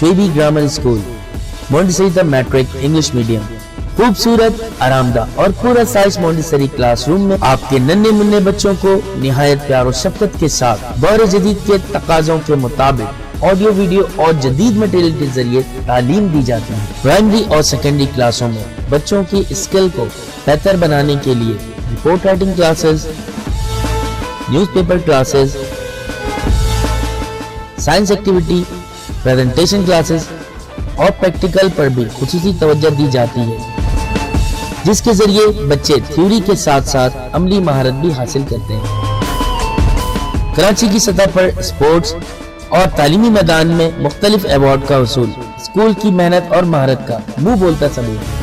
شعیبی grammar school, Montessori دا matric English medium, خوبصورت، آرامدہ اور پورا سائز مونٹیسری کلاس روم میں آپ کے ننھے منھے بچوں کو نہایت پیار و شفقت کے ساتھ دور جدید کے تقاضوں کے مطابق آڈیو ویڈیو اور جدید مٹیریل کے ذریعے تعلیم دی جاتی ہے۔ پرائمری اور سیکنڈری کلاسوں میں بچوں کی اسکل کو بہتر بنانے کے لیے report writing classes, news paper classes, science activity, presentation classes اور پریکٹیکل پر بھی خصوصی توجہ دی جاتی ہے، جس کے ذریعے بچے تھیوری کے ساتھ ساتھ عملی مہارت بھی حاصل کرتے ہیں۔ کراچی کی سطح پر اسپورٹس اور تعلیمی میدان میں مختلف ایوارڈ کا حصول اسکول کی محنت اور مہارت کا منہ بولتا ثبوت ہے۔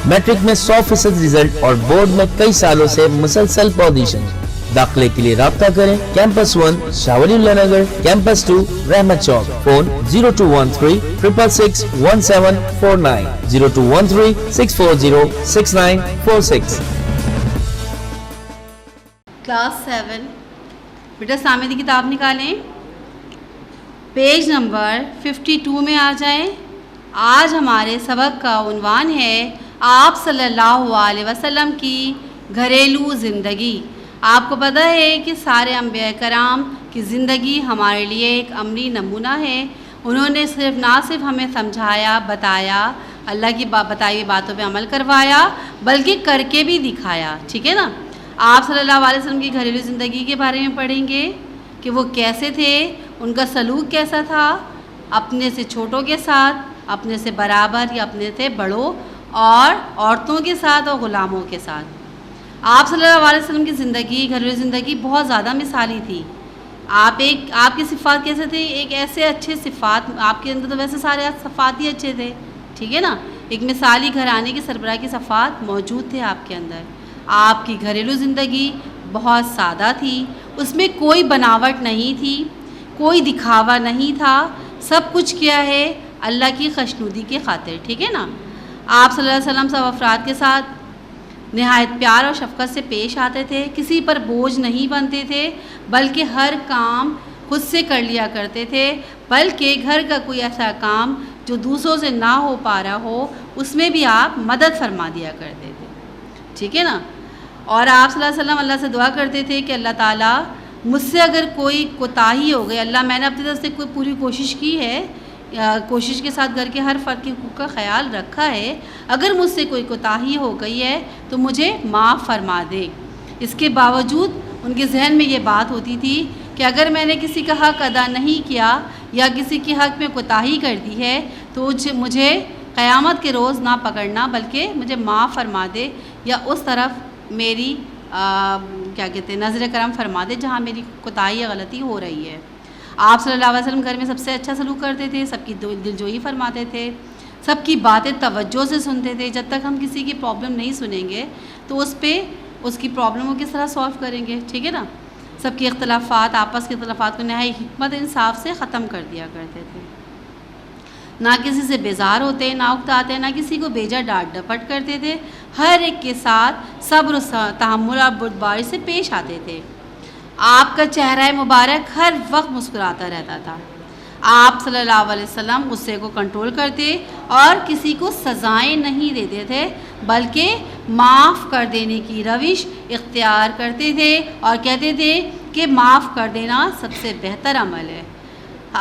میٹرک میں 100% رزلٹ اور بورڈ میں کئی سالوں سے مسلسل پوزیشن۔ داخلے کے لیے رابطہ کریں کیمپس 1 شاہ ولی اللہ نگر، کیمپس 2 رحمت چوک، فون 0213 666 1749 0213 640 6946۔ کلاس 7 بیٹا سامنے کی کتاب نکالیں، پیج نمبر 52 میں آ جائیں۔ آج ہمارے سبق کا عنوان ہے آپ صلی اللہ علیہ وسلم کی گھریلو زندگی۔ آپ کو پتہ ہے کہ سارے انبیاء کرام کی زندگی ہمارے لیے ایک عملی نمونہ ہے۔ انہوں نے نہ صرف ہمیں سمجھایا، بتایا، اللہ کی بتائی ہوئی باتوں پہ عمل کروایا، بلکہ کر کے بھی دکھایا، ٹھیک ہے نا۔ آپ صلی اللہ علیہ وسلم کی گھریلو زندگی کے بارے میں پڑھیں گے کہ وہ کیسے تھے، ان کا سلوک کیسا تھا اپنے سے چھوٹوں کے ساتھ، اپنے سے برابر یا اپنے سے بڑوں، اور عورتوں کے ساتھ اور غلاموں کے ساتھ۔ آپ صلی اللہ علیہ وسلم کی زندگی، گھریلو زندگی بہت زیادہ مثالی تھی۔ آپ کی صفات کیسے تھے؟ ایک ایسے اچھے صفات، آپ کے اندر تو ویسے سارے صفات ہی اچھے تھے، ٹھیک ہے نا۔ ایک مثالی گھرانے کے سربراہ کی صفات موجود تھے آپ کے اندر۔ آپ کی گھریلو زندگی بہت سادہ تھی، اس میں کوئی بناوٹ نہیں تھی، کوئی دکھاوا نہیں تھا، سب کچھ کیا ہے اللہ کی خوشنودی کے خاطر، ٹھیک ہے نا۔ آپ صلی اللہ علیہ وسلم سب افراد کے ساتھ نہایت پیار اور شفقت سے پیش آتے تھے، کسی پر بوجھ نہیں بنتے تھے، بلکہ ہر کام خود سے کر لیا کرتے تھے، بلکہ گھر کا کوئی ایسا کام جو دوسروں سے نہ ہو پا رہا ہو اس میں بھی آپ مدد فرما دیا کرتے تھے، ٹھیک ہے نا۔ اور آپ صلی اللہ علیہ وسلم اللہ سے دعا کرتے تھے کہ اللہ تعالیٰ مجھ سے اگر کوئی کوتاہی ہو گئی، اللہ میں نے اپنی طرف سے کوئی پوری کوشش کی ہے، کوشش کے ساتھ گھر کے ہر فرد کے حقوق کا خیال رکھا ہے، اگر مجھ سے کوئی کوتاہی ہو گئی ہے تو مجھے معاف فرما دے۔ اس کے باوجود ان کے ذہن میں یہ بات ہوتی تھی کہ اگر میں نے کسی کا حق ادا نہیں کیا یا کسی کے حق میں کوتاہی کر دی ہے تو مجھے قیامت کے روز نہ پکڑنا، بلکہ مجھے معاف فرما دے، یا اس طرف میری کیا کہتے ہیں نظر کرم فرما دے جہاں میری کوتاہی یا غلطی ہو رہی ہے۔ آپ صلی اللہ علیہ وسلم گھر میں سب سے اچھا سلوک کرتے تھے، سب کی دلجوئی فرماتے تھے، سب کی باتیں توجہ سے سنتے تھے۔ جب تک ہم کسی کی پرابلم نہیں سنیں گے تو اس کی پرابلم کو کس طرح سولو کریں گے، ٹھیک ہے نا۔ سب کے اختلافات، آپس کے اختلافات کو نہایت حکمت انصاف سے ختم کر دیا کرتے تھے، نہ کسی سے بیزار ہوتے، نہ اکتاتے، نہ کسی کو بیجا ڈانٹ ڈپٹ کرتے تھے، ہر ایک کے ساتھ صبر و تحمل اور بردباری سے پیش آتے تھے۔ آپ کا چہرہ مبارک ہر وقت مسکراتا رہتا تھا۔ آپ صلی اللہ علیہ وسلم غصے کو کنٹرول کرتے اور کسی کو سزائیں نہیں دیتے تھے، بلکہ معاف کر دینے کی روش اختیار کرتے تھے اور کہتے تھے کہ معاف کر دینا سب سے بہتر عمل ہے۔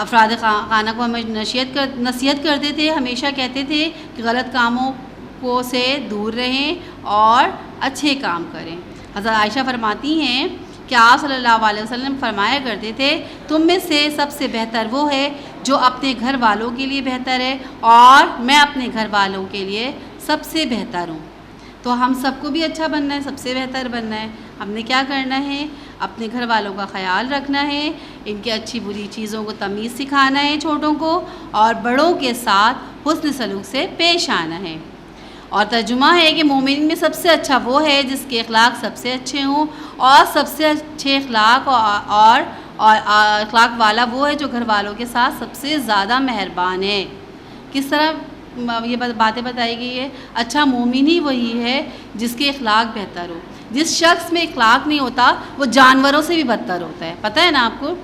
افراد خانہ کو ہمیں نصیحت کرتے تھے، ہمیشہ کہتے تھے کہ غلط کاموں کو سے دور رہیں اور اچھے کام کریں۔ حضرت عائشہ فرماتی ہیں کہ آپ صلی اللہ علیہ وسلم فرمایا کرتے تھے تم میں سے سب سے بہتر وہ ہے جو اپنے گھر والوں کے لیے بہتر ہے، اور میں اپنے گھر والوں کے لیے سب سے بہتر ہوں۔ تو ہم سب کو بھی اچھا بننا ہے، سب سے بہتر بننا ہے۔ ہم نے کیا کرنا ہے؟ اپنے گھر والوں کا خیال رکھنا ہے، ان کی اچھی بری چیزوں کو تمیز سکھانا ہے چھوٹوں کو، اور بڑوں کے ساتھ حسن سلوک سے پیش آنا ہے۔ اور ترجمہ ہے کہ مومن میں سب سے اچھا وہ ہے جس کے اخلاق سب سے اچھے ہوں، اور سب سے اچھے اخلاق اور اخلاق والا وہ ہے جو گھر والوں کے ساتھ سب سے زیادہ مہربان ہے۔ کس طرح یہ باتیں بتائی گئی ہے؟ اچھا مومن ہی وہی ہے جس کے اخلاق بہتر ہو۔ جس شخص میں اخلاق نہیں ہوتا وہ جانوروں سے بھی بدتر ہوتا ہے، پتہ ہے نا آپ کو۔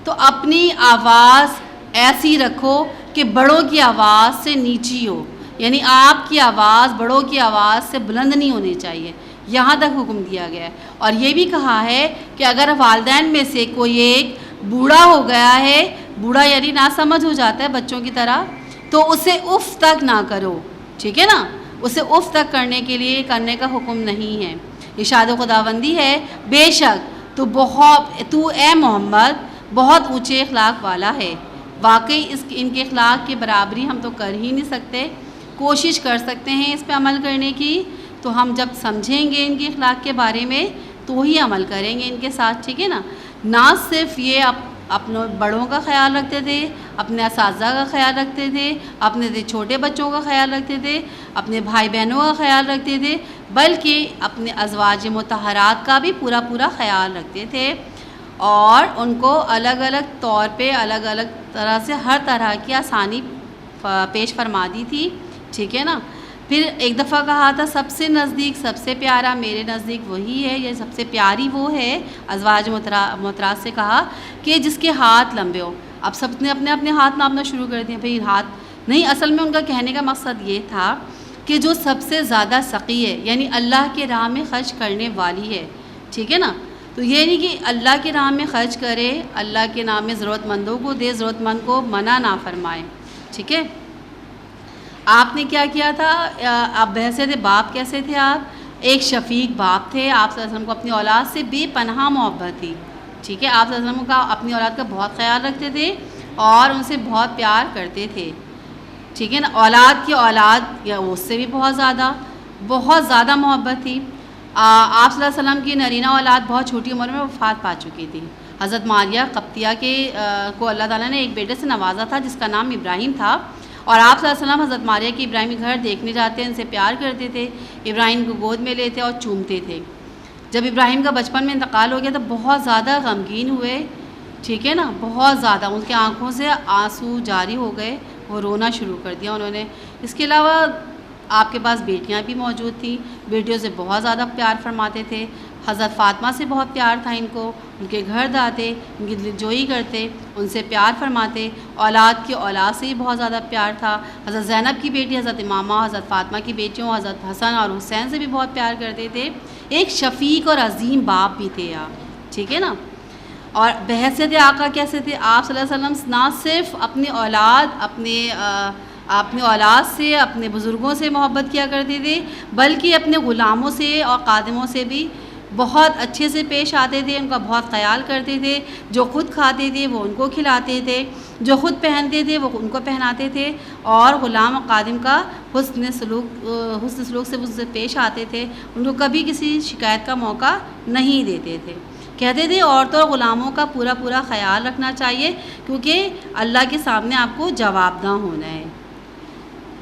تو اپنی آواز ایسی رکھو کہ بڑوں کی آواز سے نیچی ہو، یعنی آپ کی آواز بڑوں کی آواز سے بلند نہیں ہونی چاہیے، یہاں تک حکم دیا گیا ہے۔ اور یہ بھی کہا ہے کہ اگر والدین میں سے کوئی ایک بوڑھا ہو گیا ہے، بوڑھا یعنی ناسمجھ ہو جاتا ہے بچوں کی طرح، تو اسے اف تک نہ کرو، ٹھیک ہے نا، اسے اف تک کرنے کا حکم نہیں ہے۔ ارشاد خداوندی ہے بے شک تو اے محمد بہت اونچے اخلاق والا ہے۔ واقعی ان کے اخلاق کی برابری ہم تو کر ہی نہیں سکتے، کوشش کر سکتے ہیں اس پہ عمل کرنے کی، تو ہم جب سمجھیں گے ان کے اخلاق کے بارے میں تو ہی عمل کریں گے ان کے ساتھ، ٹھیک ہے نا۔ نہ صرف یہ اپنے بڑوں کا خیال رکھتے تھے، اپنے اساتذہ کا خیال رکھتے تھے، اپنے چھوٹے بچوں کا خیال رکھتے تھے، اپنے بھائی بہنوں کا خیال رکھتے تھے، بلکہ اپنے ازواج مطہرات کا بھی پورا خیال رکھتے تھے، اور ان کو الگ الگ طور پہ الگ الگ طرح سے ہر طرح کی آسانی پیش فرما دی تھی، ٹھیک ہے نا۔ پھر ایک دفعہ کہا تھا سب سے نزدیک سب سے پیارا میرے نزدیک وہی ہے، یہ سب سے پیاری وہ ہے، ازواج محترمات سے کہا کہ جس کے ہاتھ لمبے ہو۔ اب سب نے اپنے اپنے ہاتھ ناپنا شروع کر دیا، بھئی ہاتھ نہیں، اصل میں ان کا کہنے کا مقصد یہ تھا کہ جو سب سے زیادہ سقی ہے، یعنی اللہ کے راہ میں خرچ کرنے والی ہے، ٹھیک ہے نا۔ تو یہ نہیں کہ اللہ کے راہ میں خرچ کرے، اللہ کے نام میں ضرورت مندوں کو دے، ضرورت مند کو منع نہ فرمائے، ٹھیک ہے۔ آپ نے کیا کیا تھا، آپ بحثیت باپ کیسے تھے، آپ ایک شفیق باپ تھے، آپ صلی اللہ علیہ وسلم کو اپنی اولاد سے بے پناہ محبت تھی، ٹھیک ہے۔ آپ صلی اللہ علیہ وسلم کا اپنی اولاد کا بہت خیال رکھتے تھے اور ان سے بہت پیار کرتے تھے، ٹھیک ہے نا۔ اولاد کی اولاد یا اس سے بھی بہت زیادہ محبت تھی۔ آپ صلی اللہ علیہ وسلم کی نرینہ اولاد بہت چھوٹی عمر میں وفات پا چکی تھی۔ حضرت ماریہ قبطیہ کو اللہ تعالیٰ نے ایک بیٹے سے نوازا تھا جس کا نام ابراہیم تھا، اور آپ صلی اللہ علیہ وسلم حضرت ماریہ کے ابراہیم کے گھر دیکھنے جاتے، ان سے پیار کرتے تھے، ابراہیم کو گود میں لیتے اور چومتے تھے۔ جب ابراہیم کا بچپن میں انتقال ہو گیا تو بہت زیادہ غمگین ہوئے، ٹھیک ہے نا، بہت زیادہ ان کی آنکھوں سے آنسو جاری ہو گئے، وہ رونا شروع کر دیا انہوں نے۔ اس کے علاوہ آپ کے پاس بیٹیاں بھی موجود تھیں، بیٹیوں سے بہت زیادہ پیار فرماتے تھے۔ حضرت فاطمہ سے بہت پیار تھا ان کو، ان کے گھر جاتے، ان کی دلجوئی کرتے، ان سے پیار فرماتے۔ اولاد کی اولاد سے ہی بہت زیادہ پیار تھا۔ حضرت زینب کی بیٹی حضرت امامہ، حضرت فاطمہ کی بیٹیوں حضرت حسن اور حسین سے بھی بہت پیار کرتے تھے۔ ایک شفیق اور عظیم باپ بھی تھے آپ، ٹھیک ہے نا۔ اور بحیثیت آقا کیسے تھے، آپ صلی اللہ علیہ وسلم نہ صرف اپنی اولاد سے، اپنے بزرگوں سے محبت کیا کرتے تھے، بلکہ اپنے غلاموں سے اور خادموں سے بھی بہت اچھے سے پیش آتے تھے، ان کا بہت خیال کرتے تھے۔ جو خود کھاتے تھے وہ ان کو کھلاتے تھے، جو خود پہنتے تھے وہ ان کو پہناتے تھے، اور غلام و خادم کا حسن سلوک سے اس سے پیش آتے تھے، ان کو کبھی کسی شکایت کا موقع نہیں دیتے تھے۔ کہتے تھے عورتوں اور غلاموں کا پورا خیال رکھنا چاہیے، کیونکہ اللہ کے سامنے آپ کو جواب دہ ہونا ہے۔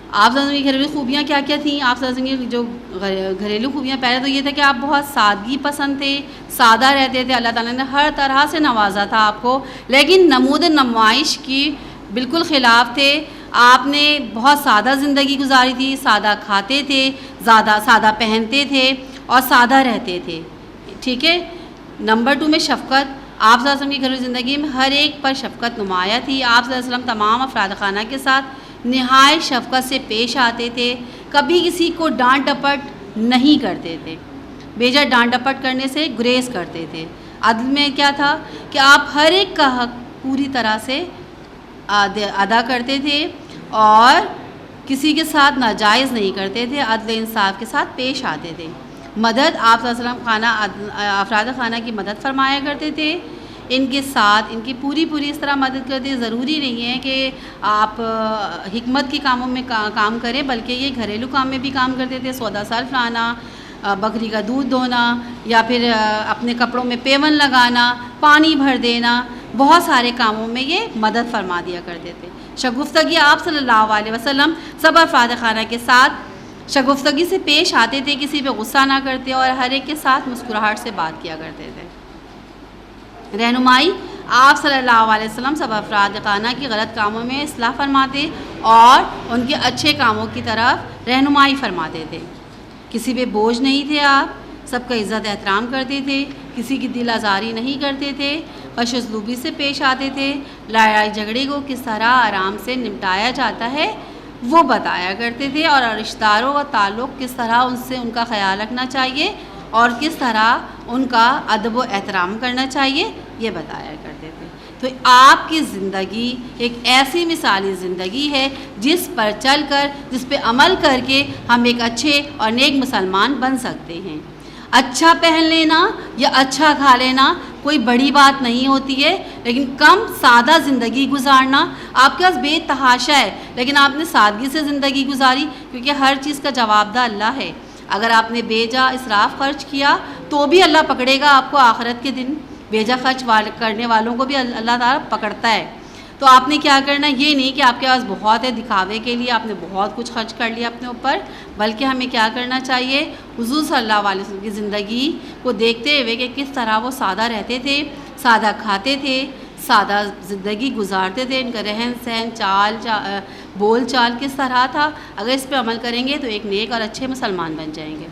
آپ صلی اللہ علیہ وسلم کی گھریلو خوبیاں کیا کیا تھیں، آپ صلی اللہ علیہ وسلم کی جو گھریلو خوبیاں، پہلے تو یہ تھا کہ آپ بہت سادگی پسند تھے، سادہ رہتے تھے، اللہ تعالیٰ نے ہر طرح سے نوازا تھا آپ کو، لیکن نمود نمائش کی بالکل خلاف تھے۔ آپ نے بہت سادہ زندگی گزاری تھی، سادہ کھاتے تھے، سادہ پہنتے تھے اور سادہ رہتے تھے، ٹھیک ہے۔ نمبر 2 میں شفقت، آپ صلی اللہ علیہ وسلم کی گھریلو زندگی میں ہر ایک پر شفقت نمایاں تھی۔ آپ صلی اللہ علیہ وسلم تمام افراد خانہ کے ساتھ نہایت شفقت سے پیش آتے تھے، کبھی کسی کو ڈانٹ ڈپٹ نہیں کرتے تھے، بیجا ڈانٹ ڈپٹ کرنے سے گریز کرتے تھے۔ عدل میں کیا تھا کہ آپ ہر ایک کا حق پوری طرح سے ادا کرتے تھے اور کسی کے ساتھ ناجائز نہیں کرتے تھے، عدل انصاف کے ساتھ پیش آتے تھے۔ مدد، آپ صلی اللہ علیہ وسلم افراد خانہ کی مدد فرمایا کرتے تھے، ان کے ساتھ ان کی پوری اس طرح مدد کرتے ہیں۔ ضروری نہیں ہے کہ آپ حکمت کے کاموں میں کام کریں، بلکہ یہ گھریلو کام میں بھی کام کرتے تھے، سودا سلف لانا، بکری کا دودھ دھونا، یا پھر اپنے کپڑوں میں پیون لگانا، پانی بھر دینا، بہت سارے کاموں میں یہ مدد فرما دیا کرتے تھے۔ شگفتگی، آپ صلی اللہ علیہ وسلم سب افراد خانہ کے ساتھ شگفتگی سے پیش آتے تھے، کسی پہ غصہ نہ کرتے اور ہر ایک کے ساتھ مسکراہٹ سے بات کیا کرتے تھے۔ رہنمائی، آپ صلی اللہ علیہ وسلم سب افراد خانہ کی غلط کاموں میں اصلاح فرماتے اور ان کے اچھے کاموں کی طرف رہنمائی فرماتے تھے۔ کسی پہ بوجھ نہیں تھے، آپ سب کا عزت احترام کرتے تھے، کسی کی دل آزاری نہیں کرتے تھے، خوش اسلوبی سے پیش آتے تھے، لڑائی جھگڑے کو کس طرح آرام سے نمٹایا جاتا ہے وہ بتایا کرتے تھے، اور رشتہ داروں کا تعلق کس طرح ان سے ان کا خیال رکھنا چاہیے اور کس طرح ان کا ادب و احترام کرنا چاہیے یہ بتایا کرتے تھے۔ تو آپ کی زندگی ایک ایسی مثالی زندگی ہے جس پر چل کر، جس پہ عمل کر کے ہم ایک اچھے اور نیک مسلمان بن سکتے ہیں۔ اچھا پہن لینا یا اچھا کھا لینا کوئی بڑی بات نہیں ہوتی ہے، لیکن کم سادہ زندگی گزارنا، آپ کے پاس بے تحاشا ہے لیکن آپ نے سادگی سے زندگی گزاری، کیونکہ ہر چیز کا جواب دہ اللہ ہے۔ اگر آپ نے بے جا اسراف خرچ کیا تو بھی اللہ پکڑے گا آپ کو آخرت کے دن، بے جا خرچ کرنے والوں کو بھی اللہ تعالیٰ پکڑتا ہے۔ تو آپ نے کیا کرنا، یہ نہیں کہ آپ کے پاس بہت ہے دکھاوے کے لیے آپ نے بہت کچھ خرچ کر لیا اپنے اوپر، بلکہ ہمیں کیا کرنا چاہیے، حضور صلی اللہ علیہ وسلم کی زندگی کو دیکھتے ہوئے کہ کس طرح وہ سادہ رہتے تھے، سادہ کھاتے تھے، سادہ زندگی گزارتے تھے، ان کا رہن سہن، بول چال کس طرح تھا۔ اگر اس پہ عمل کریں گے تو ایک نیک اور اچھے مسلمان بن جائیں گے۔